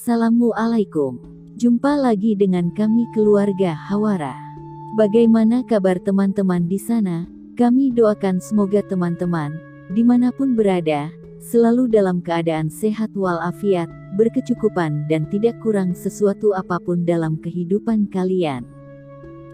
Assalamualaikum. Jumpa lagi dengan kami keluarga Hawara. Bagaimana kabar teman-teman di sana? Kami doakan semoga teman-teman, dimanapun berada, selalu dalam keadaan sehat walafiat, berkecukupan dan tidak kurang sesuatu apapun dalam kehidupan kalian.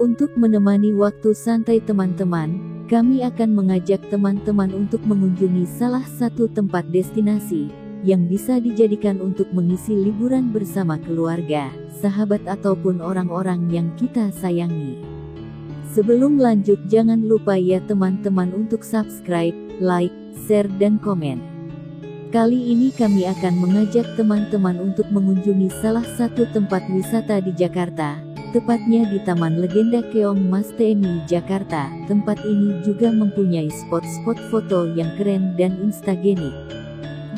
Untuk menemani waktu santai teman-teman, kami akan mengajak teman-teman untuk mengunjungi salah satu tempat destinasi yang bisa dijadikan untuk mengisi liburan bersama keluarga, sahabat ataupun orang-orang yang kita sayangi. Sebelum lanjut, jangan lupa ya teman-teman untuk subscribe, like, share dan komen. Kali ini kami akan mengajak teman-teman untuk mengunjungi salah satu tempat wisata di Jakarta, tepatnya di Taman Legenda Keong Mas TMI Jakarta. Tempat ini juga mempunyai spot-spot foto yang keren dan instagenik.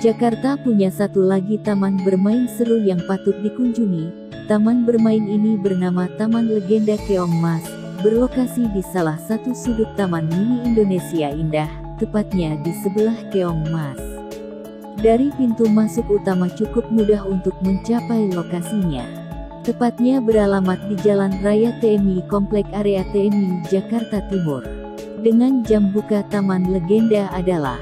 Jakarta punya satu lagi taman bermain seru yang patut dikunjungi. Taman bermain ini bernama Taman Legenda Keong Mas, berlokasi di salah satu sudut Taman Mini Indonesia Indah, tepatnya di sebelah Keong Mas. Dari pintu masuk utama cukup mudah untuk mencapai lokasinya. Tepatnya beralamat di Jalan Raya TMI Komplek Area TMI Jakarta Timur. Dengan jam buka Taman Legenda adalah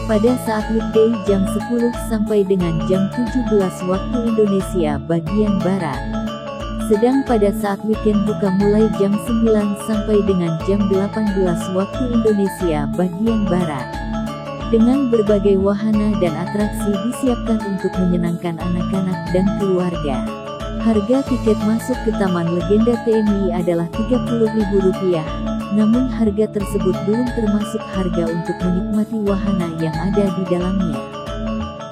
pada saat weekday jam 10 sampai dengan jam 17 waktu Indonesia bagian Barat. Sedang pada saat weekend buka mulai jam 9 sampai dengan jam 18 waktu Indonesia bagian Barat. Dengan berbagai wahana dan atraksi disiapkan untuk menyenangkan anak-anak dan keluarga. Harga tiket masuk ke Taman Legenda TMI adalah Rp30.000, namun harga tersebut belum termasuk harga untuk menikmati wahana yang ada di dalamnya.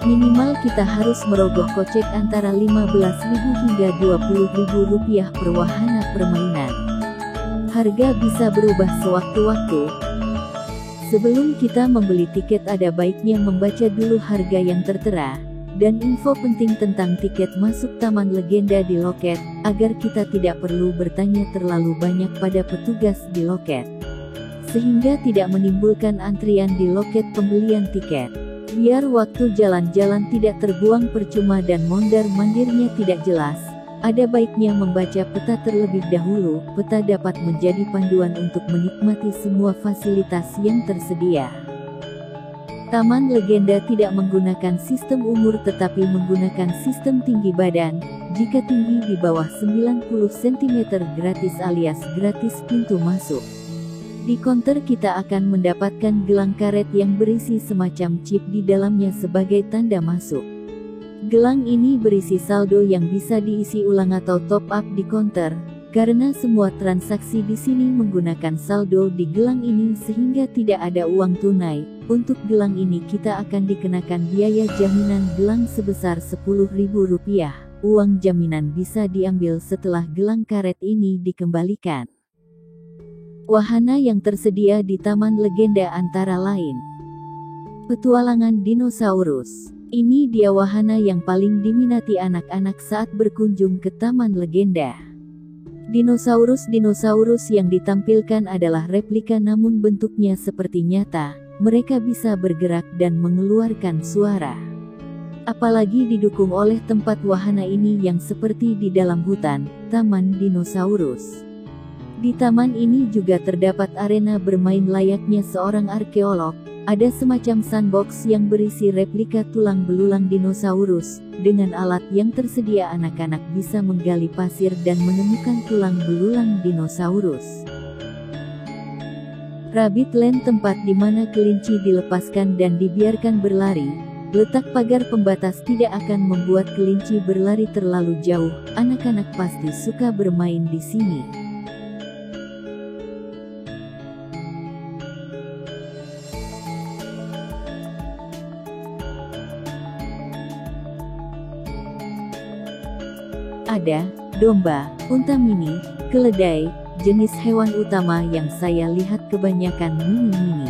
Minimal kita harus merogoh kocek antara Rp15.000 hingga Rp20.000 per wahana permainan. Harga bisa berubah sewaktu-waktu. Sebelum kita membeli tiket ada baiknya membaca dulu harga yang tertera dan info penting tentang tiket masuk Taman Legenda di loket, agar kita tidak perlu bertanya terlalu banyak pada petugas di loket, sehingga tidak menimbulkan antrian di loket pembelian tiket. Biar waktu jalan-jalan tidak terbuang percuma dan mondar-mandirnya tidak jelas, ada baiknya membaca peta terlebih dahulu. Peta dapat menjadi panduan untuk menikmati semua fasilitas yang tersedia. Taman Legenda tidak menggunakan sistem umur tetapi menggunakan sistem tinggi badan. Jika tinggi di bawah 90 cm gratis alias gratis pintu masuk. Di counter kita akan mendapatkan gelang karet yang berisi semacam chip di dalamnya sebagai tanda masuk. Gelang ini berisi saldo yang bisa diisi ulang atau top up di counter. Karena semua transaksi di sini menggunakan saldo di gelang ini sehingga tidak ada uang tunai. Untuk gelang ini kita akan dikenakan biaya jaminan gelang sebesar Rp10.000. Uang jaminan bisa diambil setelah gelang karet ini dikembalikan. Wahana yang tersedia di Taman Legenda antara lain petualangan dinosaurus. Ini dia wahana yang paling diminati anak-anak saat berkunjung ke Taman Legenda. Dinosaurus-dinosaurus yang ditampilkan adalah replika namun bentuknya seperti nyata. Mereka bisa bergerak dan mengeluarkan suara. Apalagi didukung oleh tempat wahana ini yang seperti di dalam hutan, Taman Dinosaurus. Di taman ini juga terdapat arena bermain layaknya seorang arkeolog. Ada semacam sandbox yang berisi replika tulang belulang dinosaurus. Dengan alat yang tersedia anak-anak bisa menggali pasir dan menemukan tulang belulang dinosaurus. Rabbit Land, tempat di mana kelinci dilepaskan dan dibiarkan berlari. Letak pagar pembatas tidak akan membuat kelinci berlari terlalu jauh. Anak-anak pasti suka bermain di sini. Ada domba, unta mini, keledai, jenis hewan utama yang saya lihat kebanyakan mini-mini.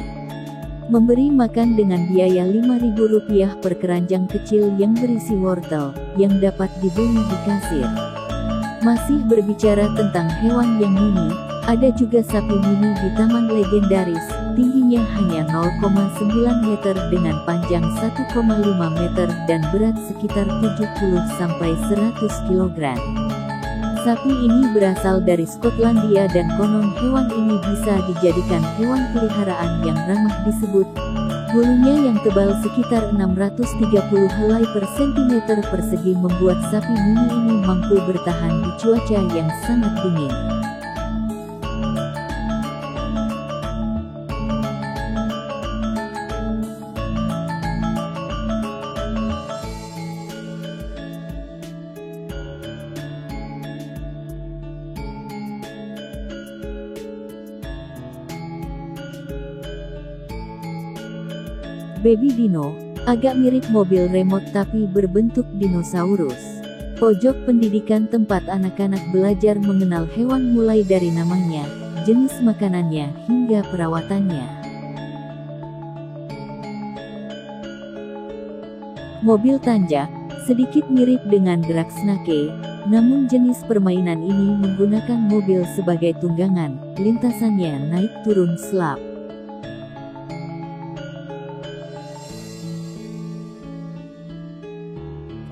Memberi makan dengan biaya Rp5.000 per keranjang kecil yang berisi wortel, yang dapat dibeli di kasir. Masih berbicara tentang hewan yang mini, ada juga sapi mini di Taman Legendaris. tingginya hanya 0,9 meter dengan panjang 1,5 meter dan berat sekitar 70-100 kg. Sapi ini berasal dari Skotlandia dan konon hewan ini bisa dijadikan hewan peliharaan yang ramah disebut. Bulunya yang tebal sekitar 630 helai per sentimeter persegi membuat sapi mini ini mampu bertahan di cuaca yang sangat dingin. Baby Dino, agak mirip mobil remote tapi berbentuk dinosaurus. Pojok pendidikan tempat anak-anak belajar mengenal hewan mulai dari namanya, jenis makanannya, hingga perawatannya. Mobil tanjak, sedikit mirip dengan gerak snake, namun jenis permainan ini menggunakan mobil sebagai tunggangan, lintasannya naik turun slab.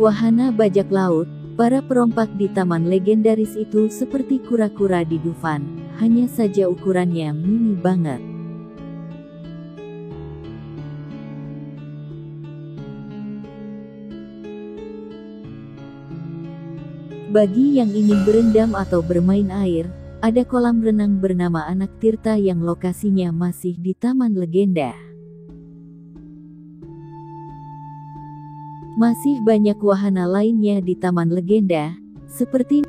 Wahana bajak laut, para perompak di taman legendaris itu seperti kura-kura di Dufan, hanya saja ukurannya mini banget. Bagi yang ingin berendam atau bermain air, ada kolam renang bernama Anak Tirta yang lokasinya masih di Taman Legenda. Masih banyak wahana lainnya di Taman Legenda, seperti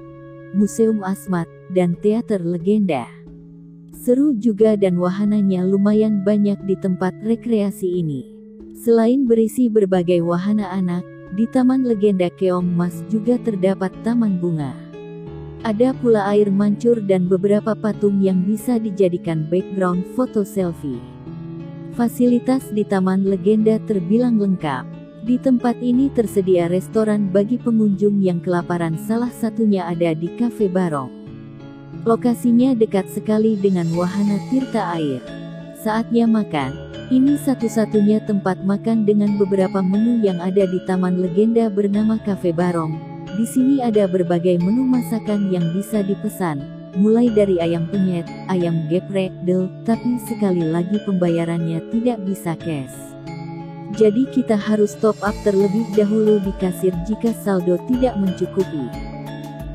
Museum Asmat dan Teater Legenda. Seru juga dan wahananya lumayan banyak di tempat rekreasi ini. Selain berisi berbagai wahana anak, di Taman Legenda Keong Mas juga terdapat taman bunga. Ada pula air mancur dan beberapa patung yang bisa dijadikan background foto selfie. Fasilitas di Taman Legenda terbilang lengkap. Di tempat ini tersedia restoran bagi pengunjung yang kelaparan, salah satunya ada di Cafe Barong. Lokasinya dekat sekali dengan wahana tirta air. Saatnya makan, ini satu-satunya tempat makan dengan beberapa menu yang ada di Taman Legenda bernama Cafe Barong. Di sini ada berbagai menu masakan yang bisa dipesan, mulai dari ayam penyet, ayam geprek, tapi sekali lagi pembayarannya tidak bisa cash. Jadi kita harus top up terlebih dahulu di kasir jika saldo tidak mencukupi.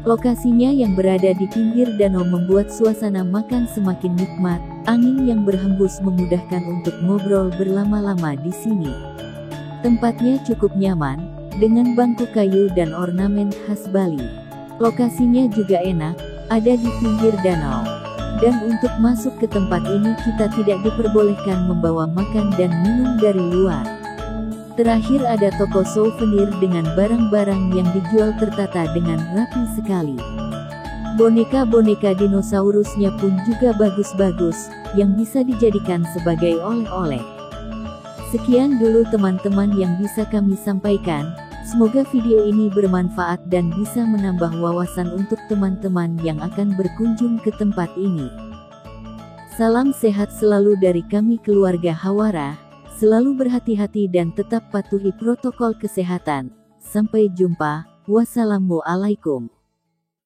Lokasinya yang berada di pinggir danau membuat suasana makan semakin nikmat. Angin yang berhembus memudahkan untuk ngobrol berlama-lama di sini. Tempatnya cukup nyaman, dengan bangku kayu dan ornamen khas Bali. Lokasinya juga enak, ada di pinggir danau. Dan untuk masuk ke tempat ini kita tidak diperbolehkan membawa makan dan minum dari luar. Terakhir ada toko souvenir dengan barang-barang yang dijual tertata dengan rapi sekali. Boneka-boneka dinosaurusnya pun juga bagus-bagus, yang bisa dijadikan sebagai oleh-oleh. Sekian dulu teman-teman yang bisa kami sampaikan, semoga video ini bermanfaat dan bisa menambah wawasan untuk teman-teman yang akan berkunjung ke tempat ini. Salam sehat selalu dari kami keluarga Hawara. Selalu berhati-hati dan tetap patuhi protokol kesehatan. Sampai jumpa. Wassalamualaikum.